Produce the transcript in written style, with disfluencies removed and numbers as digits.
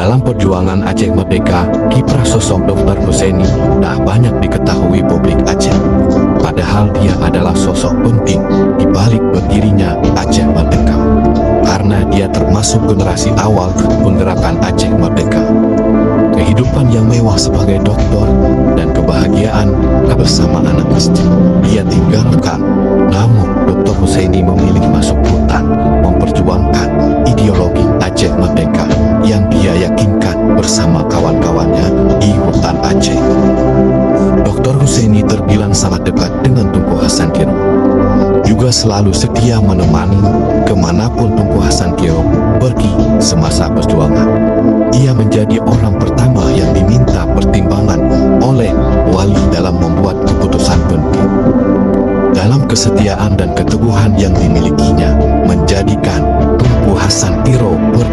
Dalam perjuangan Aceh Merdeka, kiprah sosok Dr. Husseini tak banyak diketahui publik Aceh. Padahal dia adalah sosok penting di balik berdirinya Aceh Merdeka. Karena dia termasuk generasi awal penggerakan Aceh Merdeka. Kehidupan yang mewah sebagai doktor dan kebahagiaan bersama anak istri dia tinggalkan. Namun Dr. Husseini memilih masuk hutan memperjuangkan ideologi Aceh Merdeka yang dia yakinkan bersama kawan-kawannya di hutan Aceh. Dr. Husseini terbilang sangat dekat dengan Tunku Hasankeyro. Juga selalu setia menemani kemanapun Tunku Hasankeyro pergi semasa perjuangan. Ia menjadi orang pertama yang diminta pertimbangan oleh wali dalam membuat keputusan penting. Dalam kesetiaan dan keteguhan yang dimilikinya, menjadikan Tunku Hasankeyro